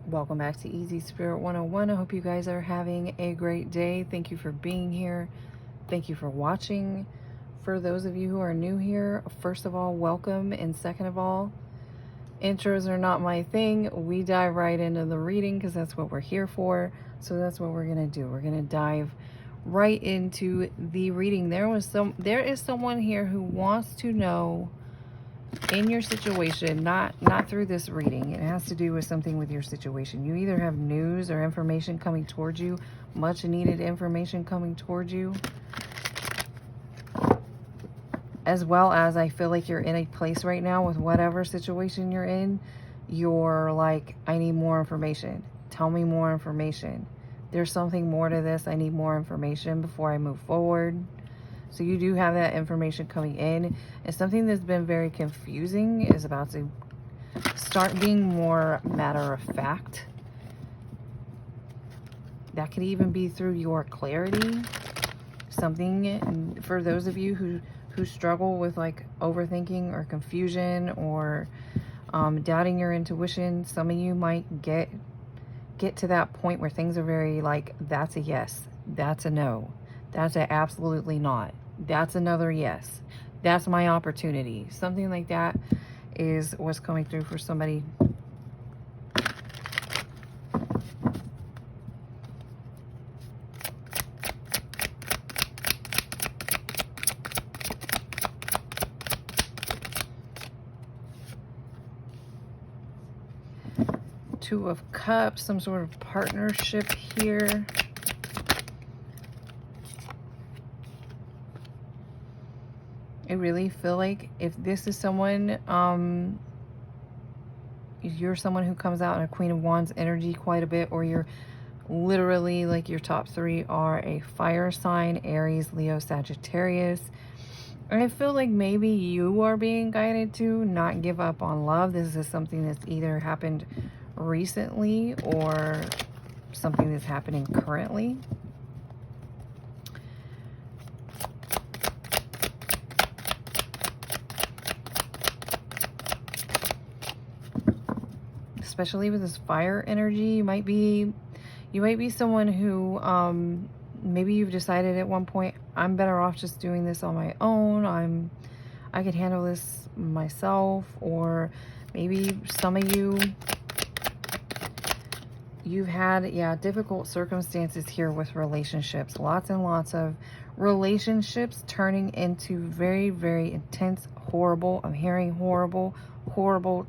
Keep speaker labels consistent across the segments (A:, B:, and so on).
A: Welcome back to EasySpirit101. I hope you guys are having a great day. Thank you for being here. Thank you for watching. For those of you who are new here, first of all, welcome. And second of all, intros are not my thing. We dive right into the reading because that's what we're here for. So that's what we're going to do. We're going to dive right into the reading. There is someone here who wants to know in your situation, not through this reading. It has to do with something with your situation. You either have news or information coming towards you, much needed information coming towards you, as well as I feel like you're in a place right now with whatever situation you're in. You're like, I need more information. Tell me more information. There's something more to this. I need more information before I move forward. So you do have that information coming in. And something that's been very confusing is about to start being more matter of fact. That could even be through your clarity. Something for those of you who struggle with like overthinking or confusion or doubting your intuition. Some of you might get to that point where things are very like, that's a yes, that's a no, that's a absolutely not, that's another yes, that's my opportunity. Something like that is what's coming through for somebody. Two of Cups, some sort of partnership here. I really feel like if this is someone, you're someone who comes out in a Queen of Wands energy quite a bit, or you're literally like your top three are a fire sign, Aries, Leo, Sagittarius. And I feel like maybe you are being guided to not give up on love. This is something that's either happened recently or something that's happening currently. Especially with this fire energy, you might be someone who maybe you've decided at one point, I'm better off just doing this on my own. I could handle this myself. Or maybe some of you've had difficult circumstances here with relationships. Lots and lots of relationships turning into very, very intense, horrible, I'm hearing horrible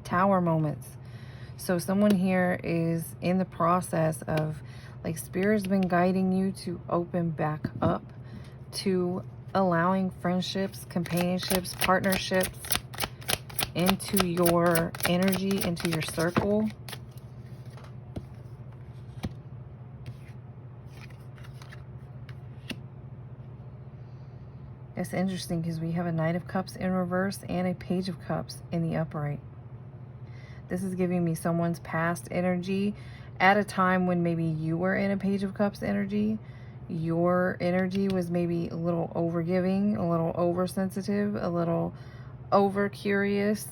A: tower moments. So someone here is in the process of, like, Spirit's been guiding you to open back up to allowing friendships, companionships, partnerships into your energy, into your circle. It's interesting because we have a Knight of Cups in reverse and a Page of Cups in the upright. This is giving me someone's past energy at a time when maybe you were in a Page of Cups energy. Your energy was maybe a little overgiving, a little oversensitive, a little over curious.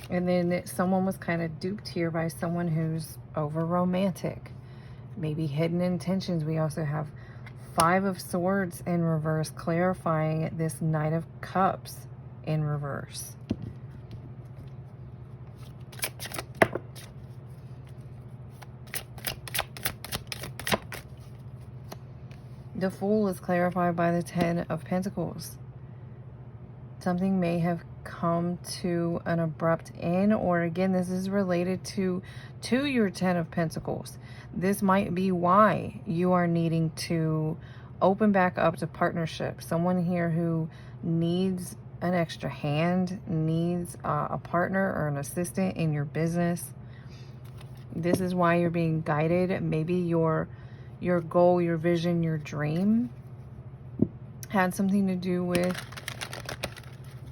A: And then someone was kind of duped here by someone who's over romantic. Maybe hidden intentions. We also have Five of Swords in reverse, clarifying this Knight of Cups in reverse. The Fool is clarified by the Ten of Pentacles. Something may have come to an abrupt end, or again, this is related to your Ten of Pentacles. This might be why you are needing to open back up to partnership. Someone here who needs an extra hand, needs a partner or an assistant in your business. This is why you're being guided. Maybe your goal, your vision, your dream had something to do with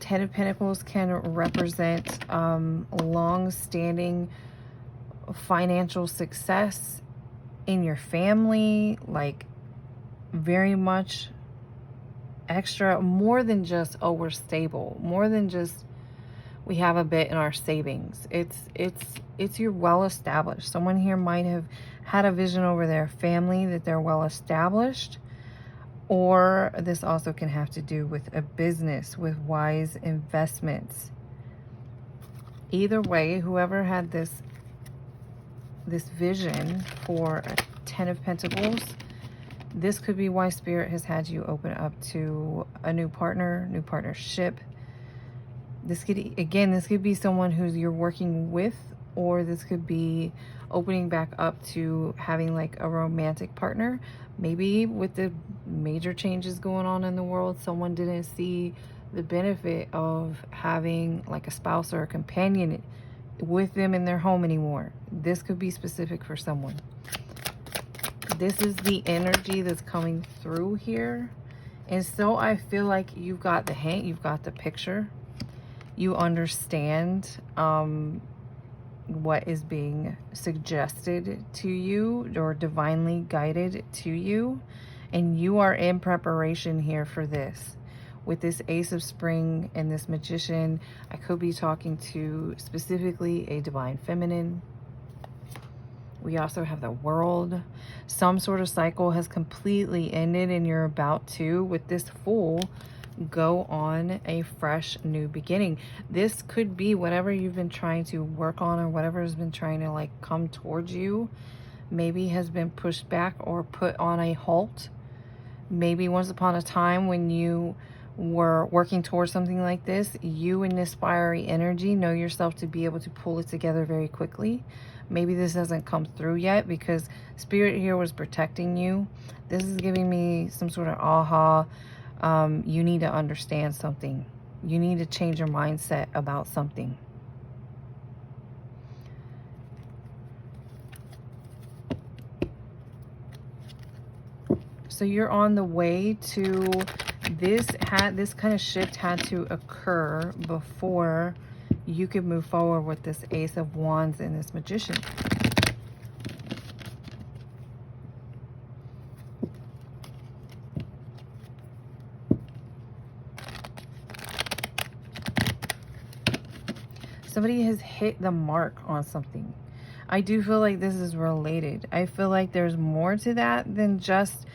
A: Ten of Pentacles. Can represent long-standing financial success in your family, like very much extra, more than just, oh, we're stable, more than just we have a bit in our savings. It's you're well established. Someone here might have had a vision over their family that they're well established, or this also can have to do with a business, with wise investments. Either way, whoever had this vision for a 10 of Pentacles, this could be why Spirit has had you open up to a new partner, new partnership. This could, again, this could be someone who's you're working with, or this could be opening back up to having like a romantic partner. Maybe with the major changes going on in the world, someone didn't see the benefit of having like a spouse or a companion with them in their home anymore. This could be specific for someone. This is the energy that's coming through here. And so I feel like you've got the hint, you've got the picture. You understand what is being suggested to you or divinely guided to you. And you are in preparation here for this. With this Ace of Spring and this Magician, I could be talking to specifically a divine feminine. We also have the World. Some sort of cycle has completely ended and you're about to, with this Fool, go on a fresh new beginning. This could be whatever you've been trying to work on or whatever has been trying to like come towards you. Maybe has been pushed back or put on a halt. Maybe once upon a time when you were working towards something like this, you in this fiery energy know yourself to be able to pull it together very quickly. Maybe this hasn't come through yet because Spirit here was protecting you. This is giving me some sort of aha. You need to understand something. You need to change your mindset about something. So you're on the way to this kind of shift had to occur before you could move forward with this Ace of Wands and this Magician. Somebody has hit the mark on something. I do feel like this is related. I feel like there's more to that than just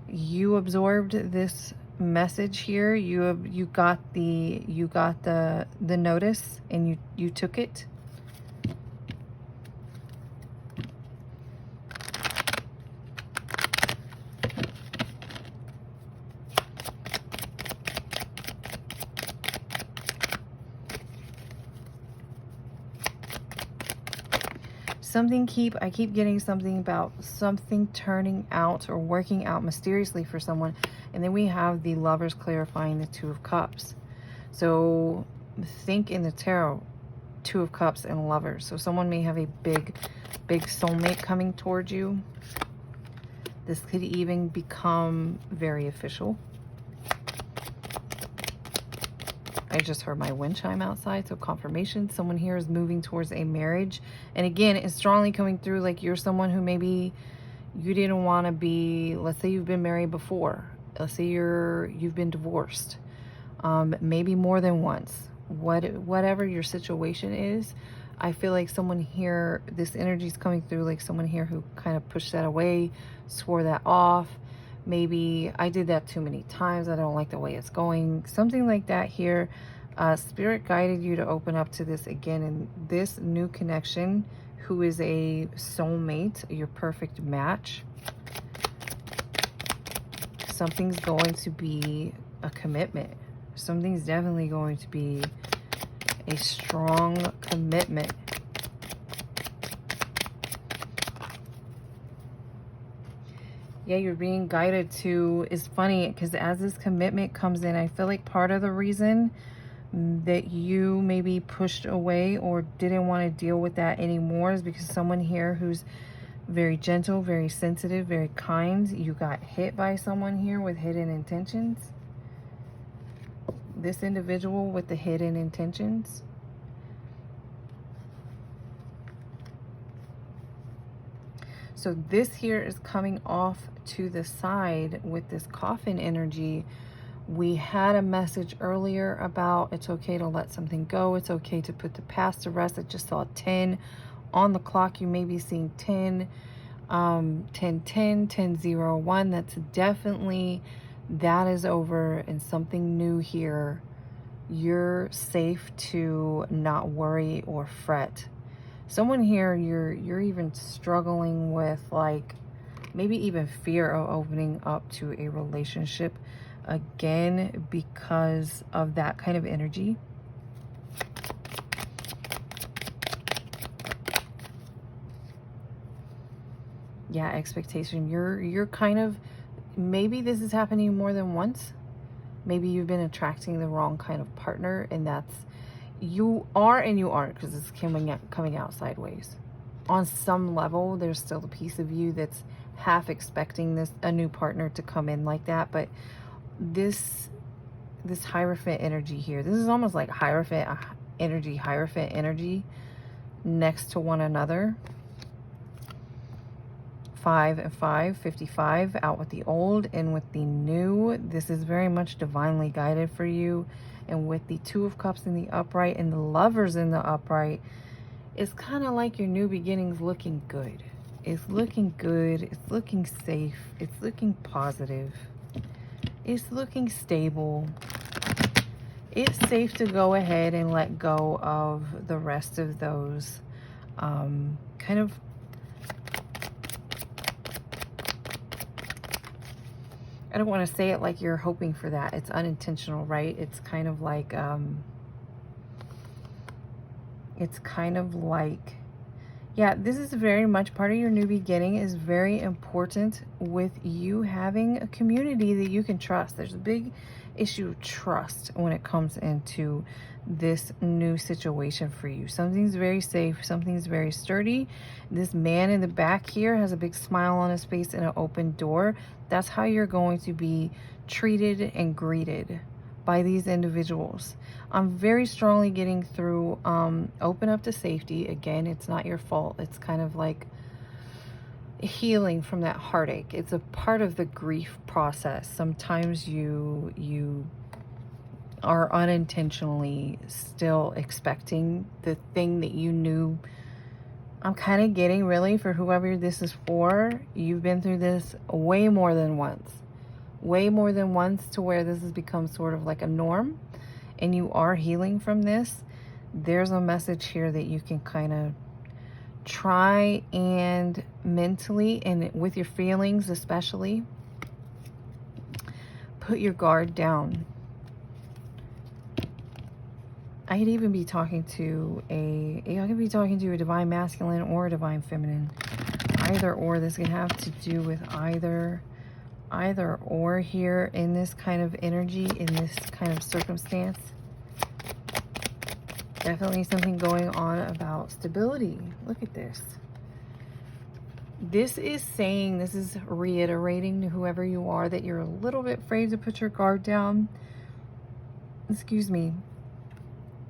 A: you absorbed this message here. You got the notice and you took it. I keep getting something about something turning out or working out mysteriously for someone. And then we have the Lovers clarifying the Two of Cups. So think in the tarot, Two of Cups and Lovers. So someone may have a big soulmate coming towards you. This could even become very official. I just heard my wind chime outside, so confirmation. Someone here is moving towards a marriage. And again, it's strongly coming through like you're someone who maybe you didn't want to be, let's say you've been married before. Let's say you've been divorced. Maybe more than once. Whatever your situation is, I feel like someone here, this energy is coming through like someone here who kind of pushed that away, swore that off. Maybe I did that too many times. I don't like the way it's going. Something like that here. Spirit guided you to open up to this again. And this new connection, who is a soulmate, your perfect match. Something's going to be a commitment. Something's definitely going to be a strong commitment. Yeah, you're being guided to, it's funny because as this commitment comes in, I feel like part of the reason that you maybe pushed away or didn't want to deal with that anymore is because someone here who's very gentle, very sensitive, very kind, you got hit by someone here with hidden intentions. This individual with the hidden intentions. So this here is coming off to the side with this coffin energy We had a message earlier about it's okay to let something go. It's okay to put the past to rest. I just saw 10 on the clock. You may be seeing 10, 10, 10, 10, 0, 1. That's definitely, that is over and something new here. You're safe to not worry or fret. Someone here, you're even struggling with, like, maybe even fear of opening up to a relationship again because of that kind of energy. Yeah, expectation. You're kind of, maybe this is happening more than once. Maybe you've been attracting the wrong kind of partner, and that's, you are and you aren't, because it's coming out sideways. On some level, there's still a piece of you that's half expecting a new partner to come in like that, but this Hierophant energy here, this is almost like Hierophant energy next to one another. 5 and 5, 55, out with the old, in with the new. This is very much divinely guided for you. And with the 2 of Cups in the upright and the Lovers in the upright, it's kind of like your new beginnings looking good. It's looking good. It's looking safe. It's looking positive. It's looking stable. It's safe to go ahead and let go of the rest of those kind of, I don't want to say it like you're hoping for that. It's unintentional, right? It's kind of like, yeah, this is very much part of your new beginning. Is very important with you having a community that you can trust. There's a big issue of trust when it comes into this new situation for you. Something's very safe. Something's very sturdy. This man in the back here has a big smile on his face and an open door. That's how you're going to be treated and greeted by these individuals. I'm very strongly getting through open up to safety. Again, it's not your fault. It's kind of like healing from that heartache. It's a part of the grief process. Sometimes you are unintentionally still expecting the thing that you knew. I'm kind of getting, really, for whoever this is for, you've been through this way more than once. Way more than once, to where this has become sort of like a norm, and you are healing from this. There's a message here that you can kind of try and mentally, and with your feelings especially, put your guard down. I could even be talking to I could be talking to a divine masculine or a divine feminine. Either or. This can have to do with either or here in this kind of energy, in this kind of circumstance. Definitely something going on about stability. Look at this. This is saying, this is reiterating to whoever you are that you're a little bit afraid to put your guard down. Excuse me.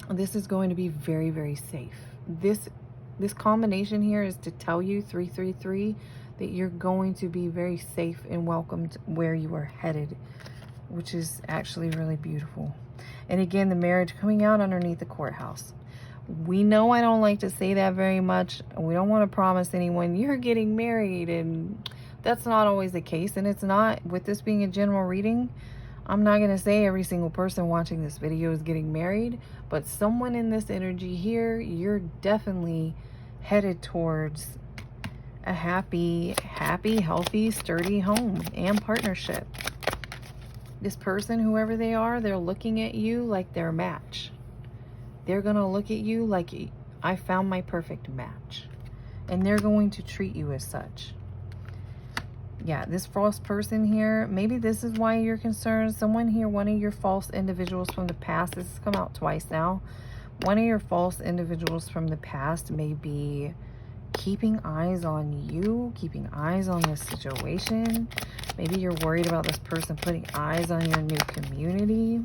A: This is going to be very, very safe. This combination here is to tell you, 333, that you're going to be very safe and welcomed where you are headed, which is actually really beautiful. And again, the marriage coming out underneath the courthouse. We know I don't like to say that very much. We don't want to promise anyone you're getting married, and that's not always the case. And it's not, with this being a general reading, I'm not going to say every single person watching this video is getting married, but someone in this energy here, you're definitely headed towards a happy, healthy, sturdy home and partnership. This person, whoever they are, they're looking at you like they're a match. They're going to look at you like, I found my perfect match. And they're going to treat you as such. Yeah, this false person here, maybe this is why you're concerned. Someone here, one of your false individuals from the past, this has come out twice now. One of your false individuals from the past may be keeping eyes on you, keeping eyes on this situation. Maybe you're worried about this person putting eyes on your new community.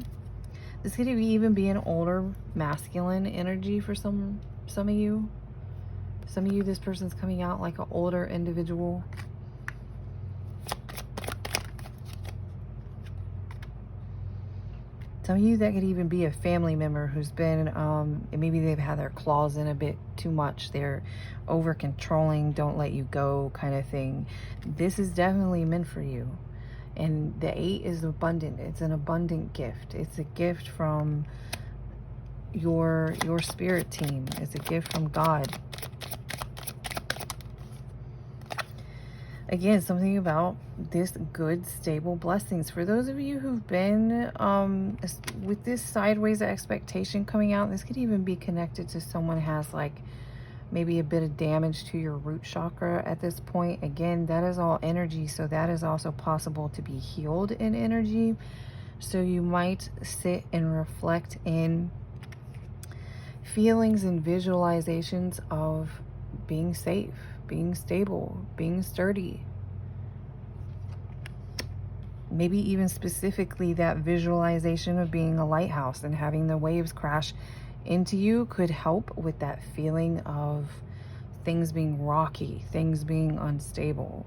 A: This could even be an older masculine energy for some of you. Some of you, this person's coming out like an older individual. Some of you, that could even be a family member who's been, maybe they've had their claws in a bit too much. They're over controlling, don't let you go kind of thing. This is definitely meant for you. And the 8 is abundant. It's an abundant gift. It's a gift from your spirit team. It's a gift from God. Again, something about this good, stable blessings. For those of you who've been with this sideways expectation coming out, this could even be connected to someone who has like maybe a bit of damage to your root chakra at this point. Again, that is all energy, so that is also possible to be healed in energy. So you might sit and reflect in feelings and visualizations of being safe, being stable, being sturdy. Maybe even specifically that visualization of being a lighthouse and having the waves crash into you could help with that feeling of things being rocky, things being unstable.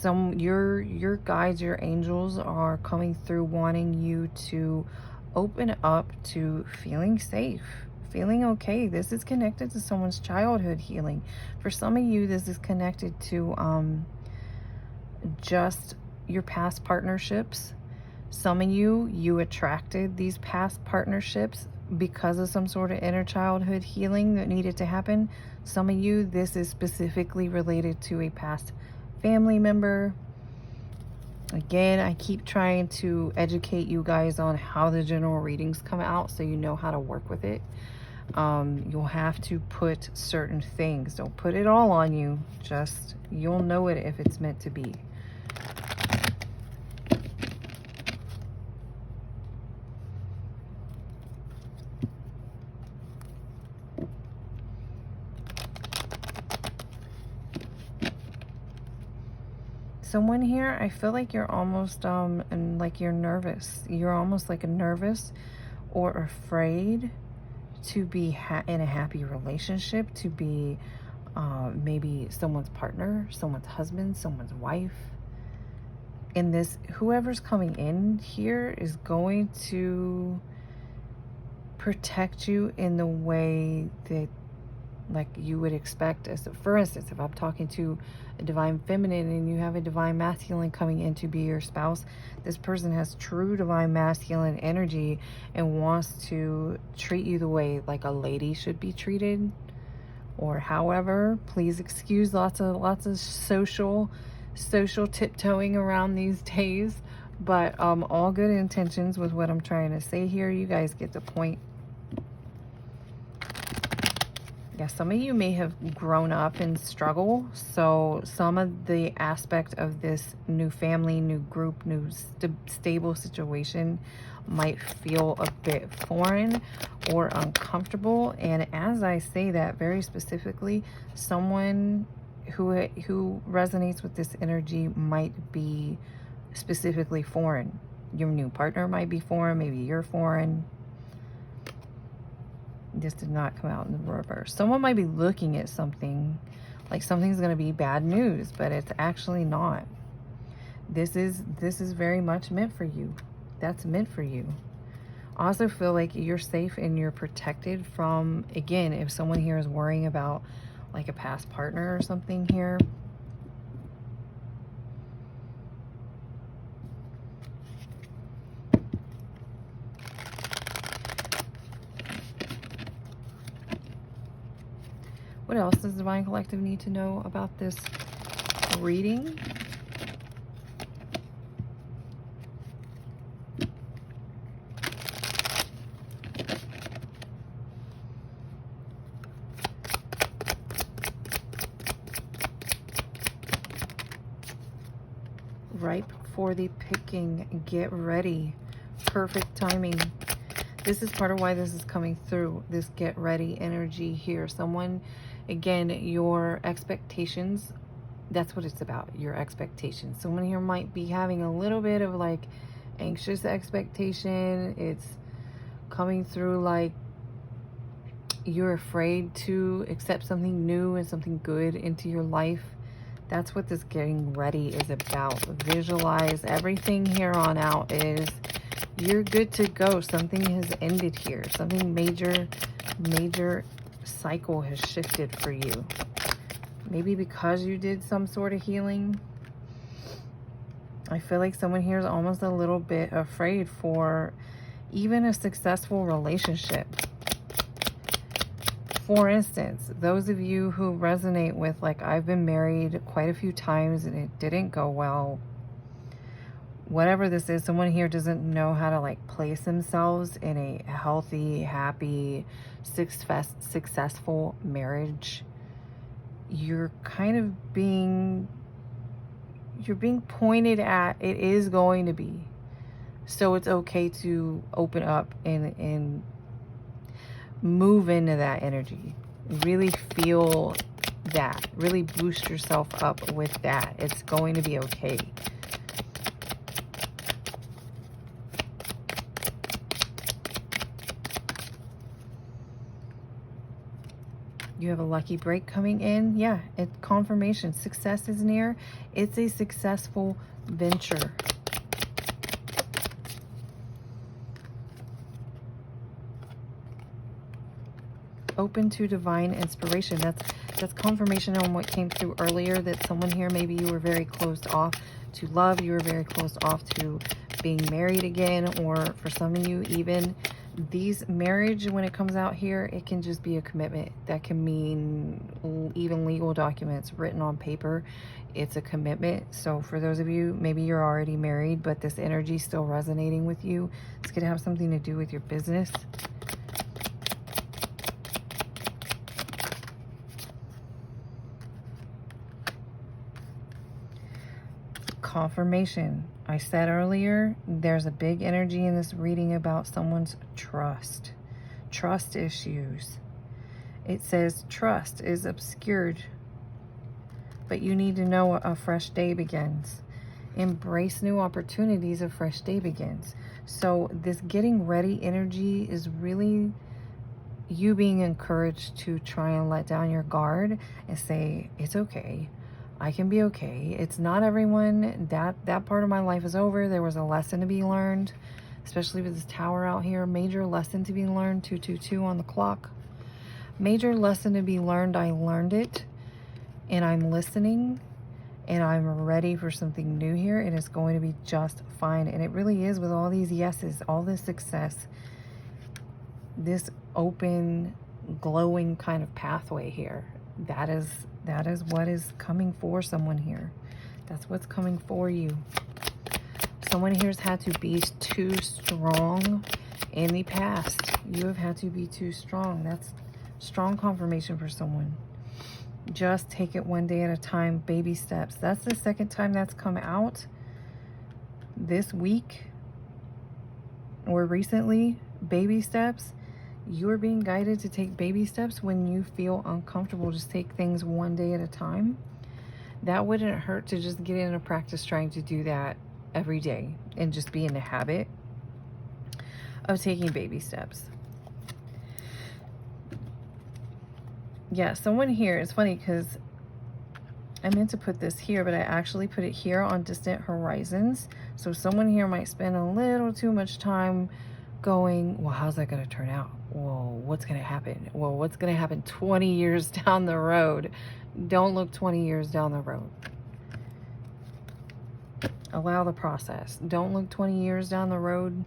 A: Your guides, your angels are coming through wanting you to open up to feeling safe, feeling okay. This is connected to someone's childhood healing. For some of you, this is connected to just your past partnerships. Some of you attracted these past partnerships because of some sort of inner childhood healing that needed to happen. Some of you, this is specifically related to a past family member. Again, I keep trying to educate you guys on how the general readings come out so you know how to work with it. You'll have to put certain things. Don't put it all on you. Just, you'll know it if it's meant to be. Someone here, I feel like you're almost and like you're nervous. You're almost like nervous or afraid to be in a happy relationship, to be maybe someone's partner, someone's husband, someone's wife. And this, whoever's coming in here is going to protect you in the way that like you would expect. As for instance, if I'm talking to a divine feminine and you have a divine masculine coming in to be your spouse, this person has true divine masculine energy and wants to treat you the way like a lady should be treated, or however. Please excuse lots of social tiptoeing around these days, but all good intentions with what I'm trying to say here. You guys get the point. Yeah, some of you may have grown up in struggle, so some of the aspect of this new family, new group, new stable situation might feel a bit foreign or uncomfortable. And as I say that very specifically, someone who resonates with this energy might be specifically foreign. Your new partner might be foreign, maybe you're foreign. This did not come out in the reverse. Someone might be looking at something like something's going to be bad news, but it's actually not. This is very much meant for you. That's meant for you. I also feel like you're safe and you're protected from, again, if someone here is worrying about like a past partner or something here. What else does Divine Collective need to know about this reading? Ripe for the picking. Get ready. Perfect timing. This is part of why this is coming through. This get ready energy here. Someone, again, your expectations, that's what it's about, your expectations. Someone here might be having a little bit of like anxious expectation. It's coming through like you're afraid to accept something new and something good into your life. That's what this getting ready is about. Visualize everything here on out is You're good to go. Something has ended here. Something major cycle has shifted for you. Maybe because you did some sort of healing. I feel like someone here is almost a little bit afraid for even a successful relationship. For instance, those of you who resonate with, like, I've been married quite a few times and it didn't go well. Whatever this is, someone here doesn't know how to, like, place themselves in a healthy, happy, successful marriage. You're kind of being pointed at. It is going to be. So it's okay to open up and move into that energy. Really feel that. Really boost yourself up with that. It's going to be okay. You have a lucky break coming in. Yeah, it's confirmation. Success is near. It's a successful venture. Open to divine inspiration. That's confirmation on what came through earlier, that someone here, maybe you were very closed off to love. You were very closed off to being married again, or for some of you, even these marriage, when it comes out here, it can just be a commitment. That can mean even legal documents written on paper. It's a commitment. So for those of you, maybe you're already married, but this energy is still resonating with you. It's going to have something to do with your business. Confirmation. I said earlier, there's a big energy in this reading about someone's trust issues. It says trust is obscured, but you need to know a fresh day begins. Embrace new opportunities, a fresh day begins. So this getting ready energy is really you being encouraged to try and let down your guard and say, it's okay. I can be okay. It's not everyone. That part of my life is over. There was a lesson to be learned, especially with this tower out here. Major lesson to be learned. 222 on the clock. Major lesson to be learned. I learned it, and I'm listening, and I'm ready for something new here. It is going to be just fine. And it really is, with all these yeses, all this success, this open, glowing kind of pathway here. That is what is coming for someone here. That's what's coming for you. Someone here has had to be too strong in the past. You have had to be too strong. That's strong confirmation for someone. Just take it one day at a time, baby steps. That's the second time that's come out this week or recently. Baby steps. You are being guided to take baby steps when you feel uncomfortable. Just take things one day at a time. That wouldn't hurt to just get into practice trying to do that every day and just be in the habit of taking baby steps. Yeah, someone here, it's funny because I meant to put this here, but I actually put it here on distant horizons. So someone here might spend a little too much time going, well, how's that going to turn out? Well, what's going to happen? Well, what's going to happen 20 years down the road? Don't look 20 years down the road. Allow the process. Don't look 20 years down the road.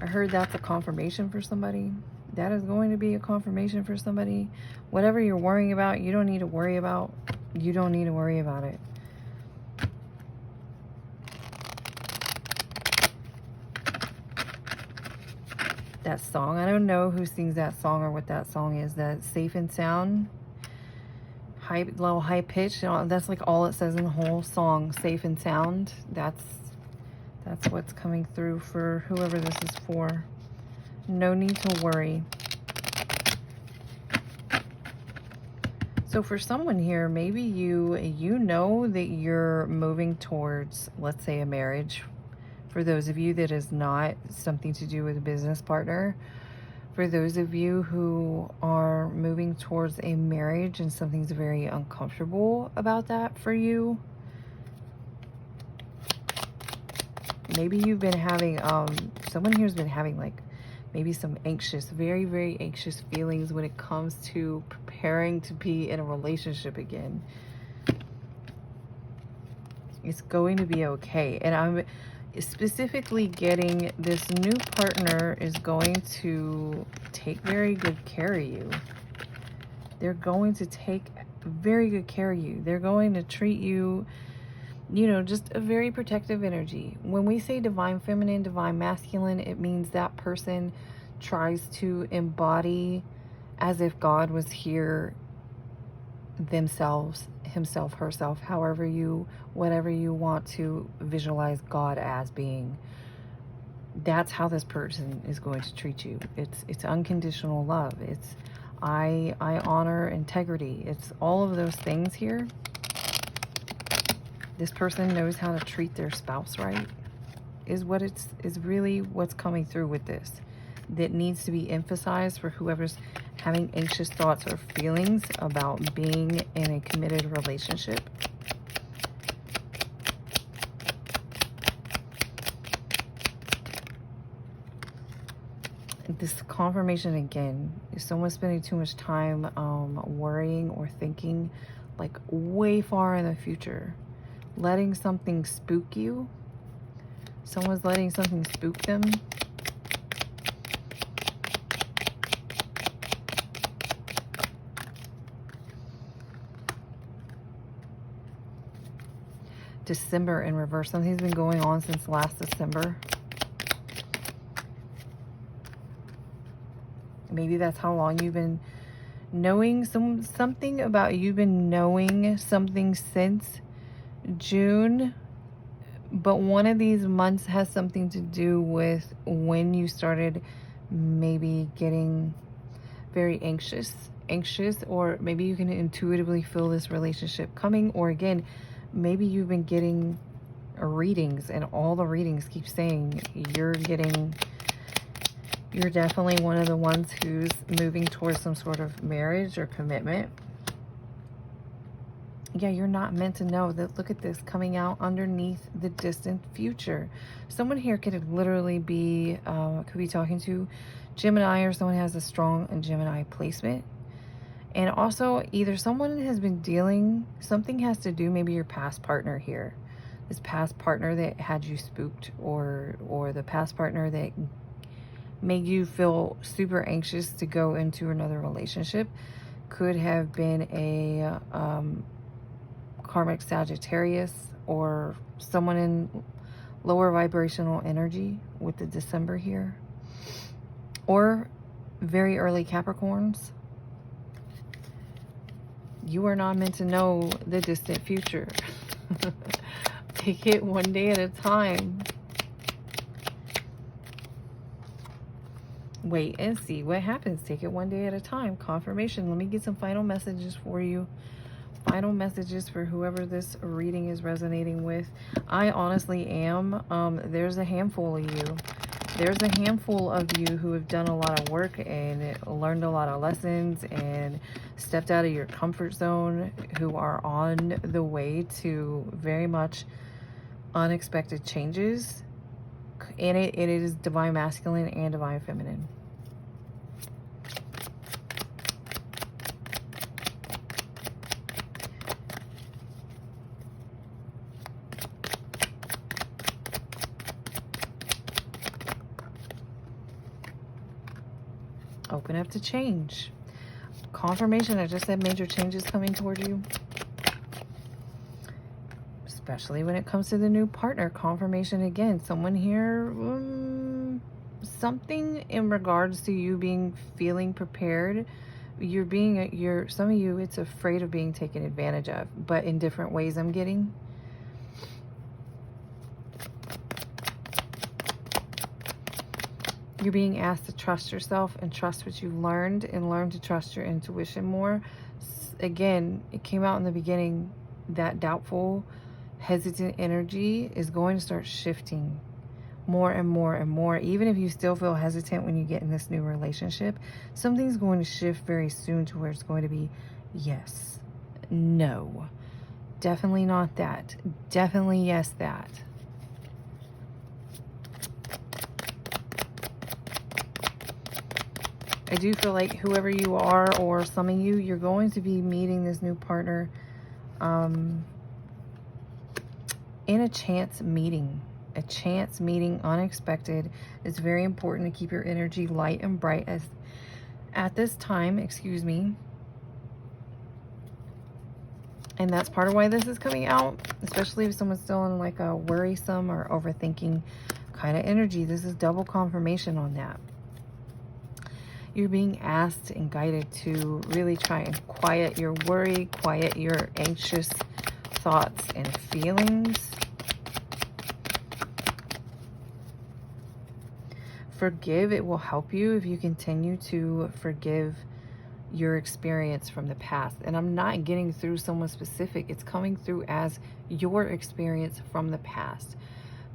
A: I heard that's a confirmation for somebody. That is going to be a confirmation for somebody. Whatever you're worrying about, you don't need to worry about. You don't need to worry about it. That song, I don't know who sings that song or what that song is. That Safe and Sound, little high pitch. That's like all it says in the whole song. Safe and sound. That's what's coming through for whoever this is for. No need to worry. So for someone here, maybe you know that you're moving towards, let's say, a marriage. For those of you that is not something to do with a business partner. For those of you who are moving towards a marriage and something's very uncomfortable about that for you. Maybe you've been having, someone here's been having like maybe some anxious, very, very anxious feelings when it comes to preparing to be in a relationship again. It's going to be okay. And I'm specifically getting this new partner is going to take very good care of you. They're going to take very good care of you. They're going to treat you, you know, just a very protective energy. When we say divine feminine, divine masculine, it means that person tries to embody as if God was here themselves, himself, herself, however you, whatever you want to visualize God as being. That's how this person is going to treat you. It's unconditional love. It's I honor integrity. It's all of those things here. This person knows how to treat their spouse right, is really what's coming through with this. That needs to be emphasized for whoever's having anxious thoughts or feelings about being in a committed relationship. This confirmation again is someone spending too much time worrying or thinking like way far in the future. Letting something spook you. Someone's letting something spook them. December in reverse. Something's been going on since last December. Maybe that's how long you've been knowing something about, you've been knowing something since June, but one of these months has something to do with when you started maybe getting very anxious, or maybe you can intuitively feel this relationship coming, or again, maybe you've been getting readings and all the readings keep saying you're definitely one of the ones who's moving towards some sort of marriage or commitment. Yeah, you're not meant to know that. Look at this coming out underneath the distant future. Someone here could literally be, could be talking to Gemini, or someone has a strong Gemini placement. And also either someone has been dealing, something has to do, maybe your past partner here. This past partner that had you spooked, or the past partner that made you feel super anxious to go into another relationship, could have been a karmic Sagittarius, or someone in lower vibrational energy with the December here, or very early Capricorns. You are not meant to know the distant future. Take it one day at a time. Wait and see what happens. Take it one day at a time. Confirmation. Let me get some final messages for you. Final messages for whoever this reading is resonating with. I honestly am. There's a handful of you. There's a handful of you who have done a lot of work and learned a lot of lessons and stepped out of your comfort zone, who are on the way to very much unexpected changes. And it is divine masculine and divine feminine. Open up to change. Confirmation. I just said major changes coming toward you. Especially when it comes to the new partner. Confirmation again. Someone here, something in regards to you feeling prepared. Some of you, it's afraid of being taken advantage of, but in different ways I'm getting. You're being asked to trust yourself and trust what you've learned, and learn to trust your intuition more. Again, it came out in the beginning, that doubtful, hesitant energy is going to start shifting more and more and more. Even if you still feel hesitant when you get in this new relationship, something's going to shift very soon to where it's going to be yes, no, definitely not that, definitely yes, that. I do feel like whoever you are, or some of you, you're going to be meeting this new partner in a chance meeting. A chance meeting, unexpected. It's very important to keep your energy light and bright as at this time, excuse me. And that's part of why this is coming out, especially if someone's still in like a worrisome or overthinking kind of energy. This is double confirmation on that. You're being asked and guided to really try and quiet your worry, quiet your anxious thoughts and feelings. Forgive. It will help you if you continue to forgive your experience from the past. And I'm not getting through someone specific. It's coming through as your experience from the past.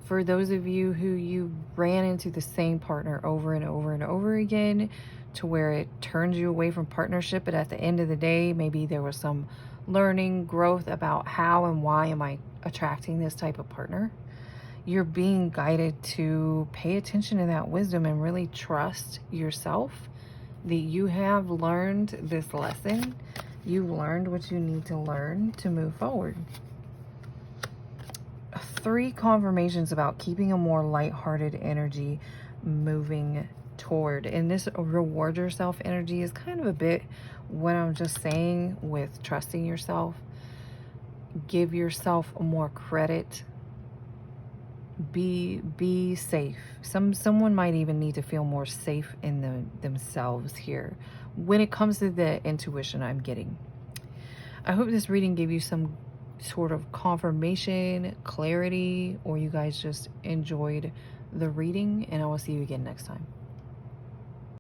A: For those of you who you ran into the same partner over and over and over again, to where it turns you away from partnership, but at the end of the day, maybe there was some learning, growth about how and why am I attracting this type of partner. You're being guided to pay attention to that wisdom and really trust yourself that you have learned this lesson. You've learned what you need to learn to move forward. 3 confirmations about keeping a more lighthearted energy moving toward. And this reward yourself energy is kind of a bit what I'm just saying with trusting yourself. Give yourself more credit. Be safe. Someone might even need to feel more safe in themselves here when it comes to the intuition I'm getting. I hope this reading gave you some sort of confirmation, clarity, or you guys just enjoyed the reading, and I will see you again next time.